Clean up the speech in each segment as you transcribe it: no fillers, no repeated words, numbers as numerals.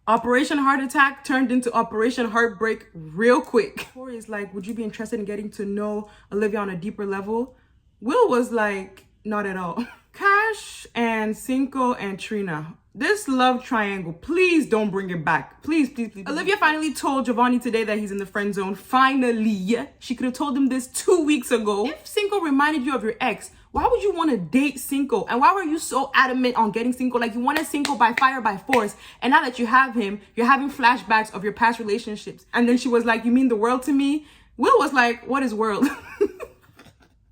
Operation Heart Attack turned into Operation Heartbreak real quick. Corey is like, would you be interested in getting to know Olivia on a deeper level? Will was like, not at all. Cash and Cinco and Trina. This love triangle, please don't bring it back. Please, please, please. Olivia finally told Giovanni today that he's in the friend zone. Finally. She could have told him this 2 weeks ago. If Cinco reminded you of your ex, why would you want to date Cinco? And why were you so adamant on getting Cinco? Like you wanted Cinco by fire, by force. And now that you have him, you're having flashbacks of your past relationships. And then she was like, you mean the world to me? Will was like, what is world?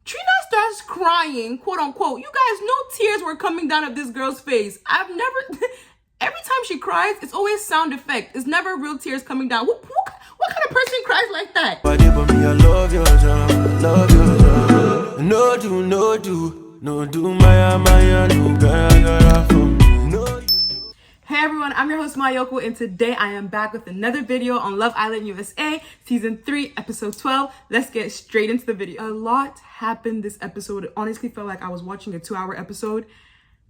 Trina starts crying, quote unquote. You guys, no tears were coming down of this girl's face. I've never, every time she cries, it's always sound effect. It's never real tears coming down. What kind of person cries like that? Hey everyone, I'm your host Mayoko, and today I am back with another video on Love Island USA, Season 3, Episode 12. Let's get straight into the video. A lot happened this episode. It honestly felt like I was watching a 2-hour episode.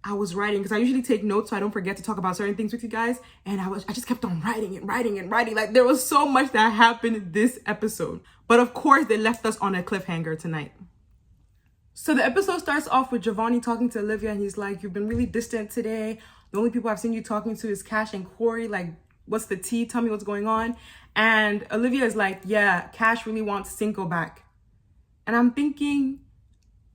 I was writing, because I usually take notes so I don't forget to talk about certain things with you guys, and I just kept on writing. Like there was so much that happened this episode. But of course, they left us on a cliffhanger tonight. So the episode starts off with Giovanni talking to Olivia, and he's like, you've been really distant today. The only people I've seen you talking to is Cash and Corey. Like, what's the tea? Tell me what's going on. And Olivia is like, yeah, Cash really wants Cinco back. And I'm thinking,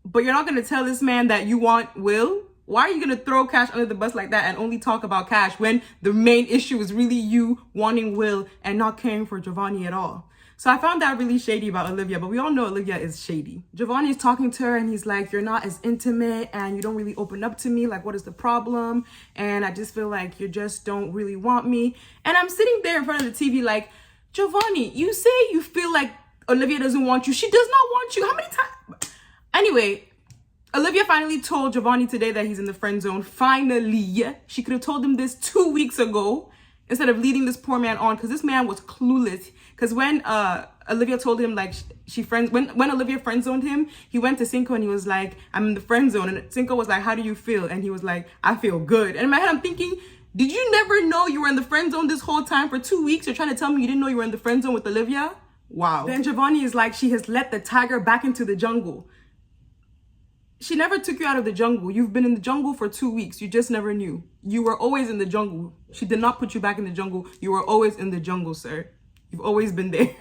but you're not going to tell this man that you want Will? Why are you going to throw Cash under the bus like that and only talk about Cash when the main issue is really you wanting Will and not caring for Giovanni at all? So I found that really shady about Olivia, but we all know Olivia is shady. Giovanni is talking to her and he's like, you're not as intimate and you don't really open up to me. Like, what is the problem? And I just feel like you just don't really want me. And I'm sitting there in front of the TV like, Giovanni, you say you feel like Olivia doesn't want you. She does not want you. How many times? Anyway, Olivia finally told Giovanni today that he's in the friend zone. Finally. She could have told him this 2 weeks ago instead of leading this poor man on, because this man was clueless. Because when Olivia told him, like, when Olivia friend zoned him, he went to Cinco and he was like, I'm in the friend zone. And Cinco was like, how do you feel? And he was like, I feel good. And in my head, I'm thinking, did you never know you were in the friend zone this whole time? For 2 weeks, you're trying to tell me you didn't know you were in the friend zone with Olivia? Wow. Then Giovanni is like, she has let the tiger back into the jungle. She never took you out of the jungle. You've been in the jungle for 2 weeks. You just never knew. You were always in the jungle. She did not put you back in the jungle. You were always in the jungle, sir. You've always been there.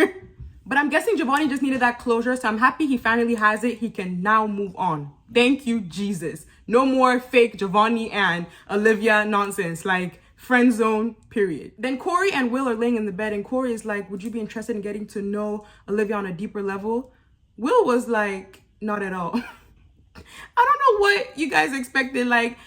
But I'm guessing Giovanni just needed that closure, so I'm happy he finally has it. He can now move on. Thank you, Jesus. No more fake Giovanni and Olivia nonsense, like friend zone, period. Then Corey and Will are laying in the bed, and Corey is like, would you be interested in getting to know Olivia on a deeper level? Will was like, not at all. I don't know what you guys expected. Like,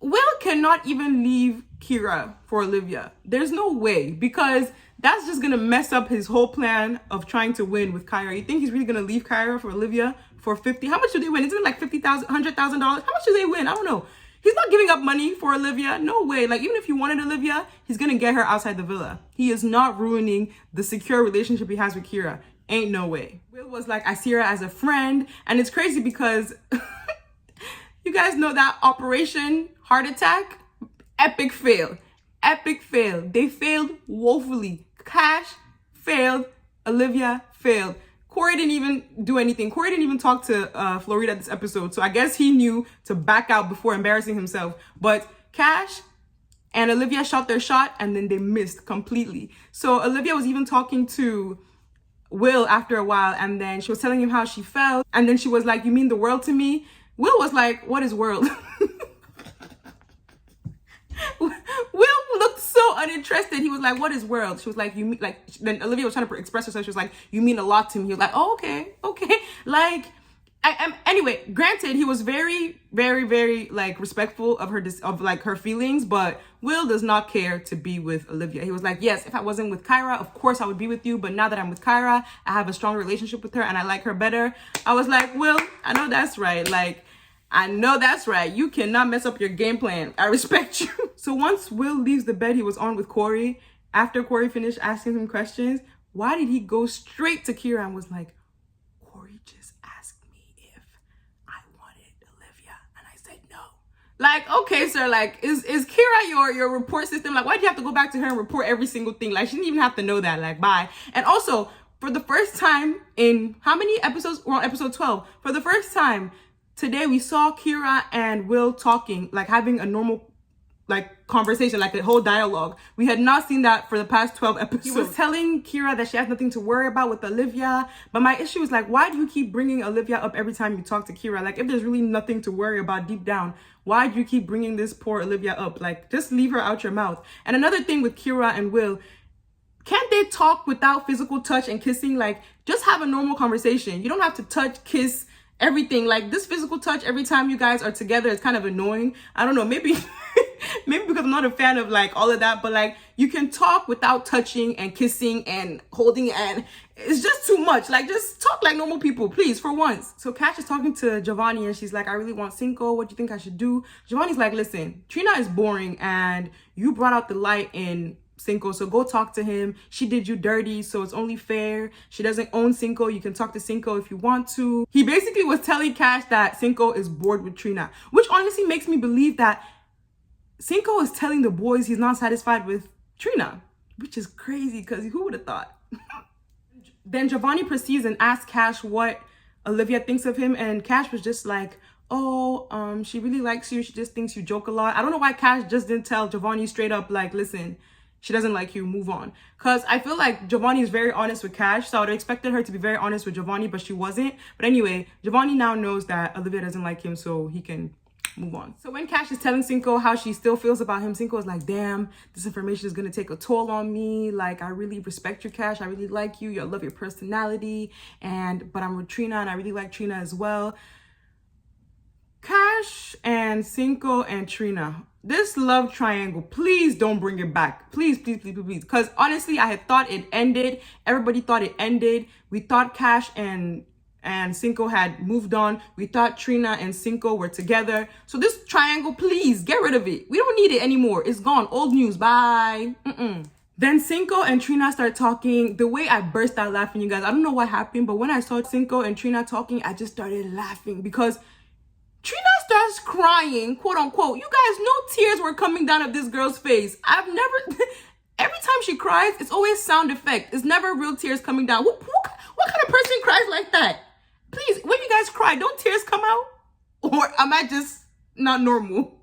Will cannot even leave Kyra for Olivia. There's no way, because that's just gonna mess up his whole plan of trying to win with Kyra. You think he's really gonna leave Kyra for Olivia for 50? How much do they win? Isn't it like $50,000, $100,000? How much do they win? I don't know. He's not giving up money for Olivia. No way. Like, even if he wanted Olivia, he's gonna get her outside the villa. He is not ruining the secure relationship he has with Kyra. Ain't no way. Will was like, I see her as a friend. And it's crazy because you guys know that Operation Heart Attack? Epic fail. Epic fail. They failed woefully. Cash failed. Olivia failed. Corey didn't even do anything. Corey didn't even talk to Florida this episode. So I guess he knew to back out before embarrassing himself. But Cash and Olivia shot their shot and then they missed completely. So Olivia was even talking to Will after a while, and then she was telling him how she felt. And then she was like, you mean the world to me? Will was like, what is world? Will looked so uninterested. He was like, what is world? She was like, you mean, like, then Olivia was trying to express herself. She was like, you mean a lot to me. He was like, oh, okay. Like, anyway, granted, he was very, very, like, respectful of her feelings, but Will does not care to be with Olivia. He was like, yes, if I wasn't with Kyra, of course I would be with you. But now that I'm with Kyra, I have a strong relationship with her and I like her better. I was like, Will, I know that's right. Like, I know that's right. You cannot mess up your game plan. I respect you. So once Will leaves the bed he was on with Corey, after Corey finished asking him questions, why did he go straight to Kyra and was like, Corey just asked me if I wanted Olivia. And I said no. Like, okay, sir, like, is Kyra your report system? Like, why do you have to go back to her and report every single thing? Like, she didn't even have to know that. Like, bye. And also, for the first time in how many episodes? We're on episode 12. For the first time today, we saw Kyra and Will talking, like having a normal like conversation, like a whole dialogue. We had not seen that for the past 12 episodes. He was telling Kyra that she has nothing to worry about with Olivia, but my issue is like, why do you keep bringing Olivia up every time you talk to Kyra? Like, if there's really nothing to worry about deep down, why do you keep bringing this poor Olivia up? Like, just leave her out your mouth. And another thing with Kyra and Will, can't they talk without physical touch and kissing? Like, just have a normal conversation. You don't have to touch, kiss, everything. Like, this physical touch every time you guys are together is kind of annoying. I don't know, maybe maybe because I'm not a fan of like all of that, but like, you can talk without touching and kissing and holding, and it's just too much. Like, just talk like normal people, please, for once. So Cash is talking to Giovanni and she's like, I really want Cinco. What do you think I should do? Giovanni's like, listen, Trina is boring and you brought out the light in Cinco, so go talk to him. She did you dirty, so it's only fair. She doesn't own Cinco. You can talk to Cinco if you want to. He basically was telling Cash that Cinco is bored with Trina, which honestly makes me believe that Cinco is telling the boys he's not satisfied with Trina, which is crazy because who would have thought? Then Giovanni proceeds and asks Cash what Olivia thinks of him, and Cash was just like, oh, she really likes you. She just thinks you joke a lot. I don't know why Cash just didn't tell Giovanni straight up, like, listen, she doesn't like you, move on. Because I feel like Giovanni is very honest with Cash, so I would have expected her to be very honest with Giovanni, but she wasn't. But anyway, Giovanni now knows that Olivia doesn't like him, so he can move on. So when Cash is telling Cinco how she still feels about him, Cinco is like, damn, this information is going to take a toll on me. Like, I really respect you, Cash. I really like you. I love your personality. But I'm with Trina, and I really like Trina as well. Cash and Cinco and Trina, this love triangle, please don't bring it back. Please, please, please, please. Because honestly, I had thought it ended. Everybody thought it ended. We thought Cash and Cinco had moved on. We thought Trina and Cinco were together. So this triangle, please get rid of it. We don't need it anymore. It's gone. Old news. Bye. Then Cinco and Trina start talking. The way I burst out laughing, you guys, I don't know what happened, but when I saw Cinco and Trina talking, I just started laughing because Trina starts crying, quote unquote. You guys, no tears were coming down of this girl's face. I've never, every time she cries, it's always sound effect. It's never real tears coming down. What kind of person cries like that? Please, when you guys cry, don't tears come out? Or am I just not normal?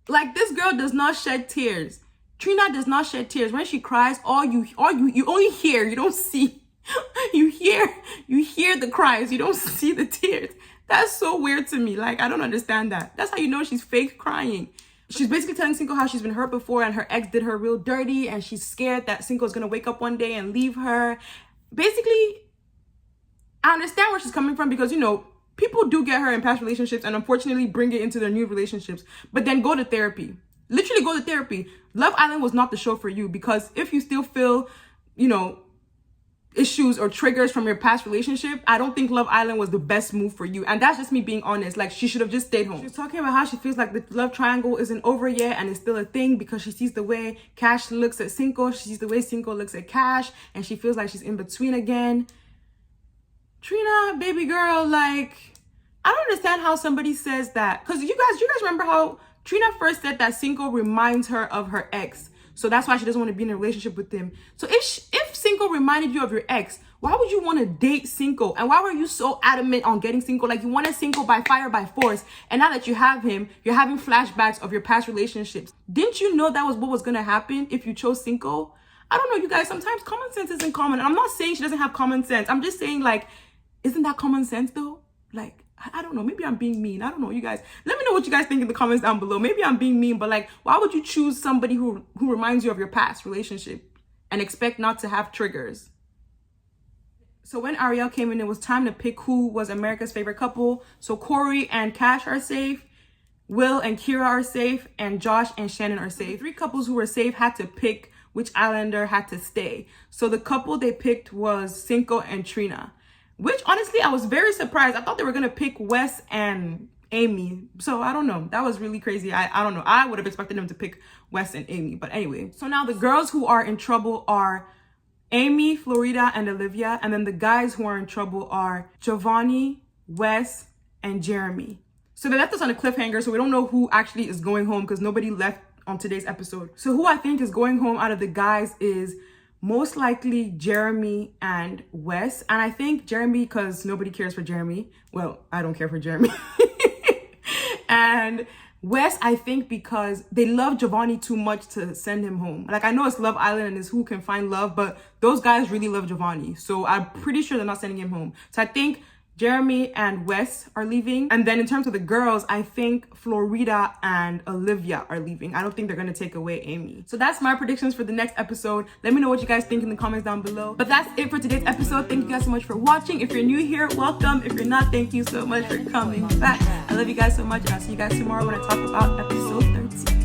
Like, this girl does not shed tears. Trina does not shed tears. When she cries, you only hear, you don't see. You hear the cries, you don't see the tears. That's so weird to me. Like, I don't understand that. That's how you know she's fake crying. She's basically telling Cinco how she's been hurt before and her ex did her real dirty, and she's scared that Cinco's gonna wake up one day and leave her. Basically, I understand where she's coming from because, you know, people do get her in past relationships and unfortunately bring it into their new relationships. But then go to therapy. Literally go to therapy. Love Island was not the show for you, because if you still feel, you know, issues or triggers from your past relationship, I don't think Love Island was the best move for you. And that's just me being honest. Like, she should have just stayed home. She was talking about how she feels like the love triangle isn't over yet and it's still a thing because she sees the way Cash looks at Cinco, she sees the way Cinco looks at Cash, and she feels like she's in between again. Trina, baby girl, like, I don't understand how somebody says that. Because you guys remember how Trina first said that Cinco reminds her of her ex. So that's why she doesn't want to be in a relationship with him. So if Cinco reminded you of your ex, why would you want to date Cinco? And why were you so adamant on getting Cinco? Like, you wanted Cinco by fire, by force. And now that you have him, you're having flashbacks of your past relationships. Didn't you know that was what was going to happen if you chose Cinco? I don't know, you guys. Sometimes common sense isn't common. And I'm not saying she doesn't have common sense. I'm just saying, like, isn't that common sense though? Like, I don't know. Maybe I'm being mean. I don't know, you guys. Let me know what you guys think in the comments down below. Maybe I'm being mean, but like, why would you choose somebody who reminds you of your past relationship and expect not to have triggers? So when Ariel came in, it was time to pick who was America's favorite couple. So Corey and Cash are safe. Will and Kyra are safe. And Josh and Shannon are safe. The three couples who were safe had to pick which islander had to stay. So the couple they picked was Cinco and Trina. Which, honestly, I was very surprised. I thought they were going to pick Wes and Amy. So, I don't know. That was really crazy. I don't know. I would have expected them to pick Wes and Amy. But anyway. So, now the girls who are in trouble are Amy, Florida, and Olivia. And then the guys who are in trouble are Giovanni, Wes, and Jeremy. So they left us on a cliffhanger, so we don't know who actually is going home because nobody left on today's episode. So who I think is going home out of the guys is most likely Jeremy and Wes. And I think Jeremy because nobody cares for Jeremy. Well, I don't care for Jeremy. And Wes, I think because they love Giovanni too much to send him home. Like, I know it's Love Island and it's who can find love, but those guys really love Giovanni. So I'm pretty sure they're not sending him home. So I think Jeremy and Wes are leaving. And then in terms of the girls, I think Florida and Olivia are leaving. I don't think they're going to take away Amy. So that's my predictions for the next episode. Let me know what you guys think in the comments down below. But that's it for today's episode. Thank you guys so much for watching. If you're new here, welcome. If you're not, thank you so much for coming back. I love you guys so much. And I'll see you guys tomorrow when I talk about episode 13.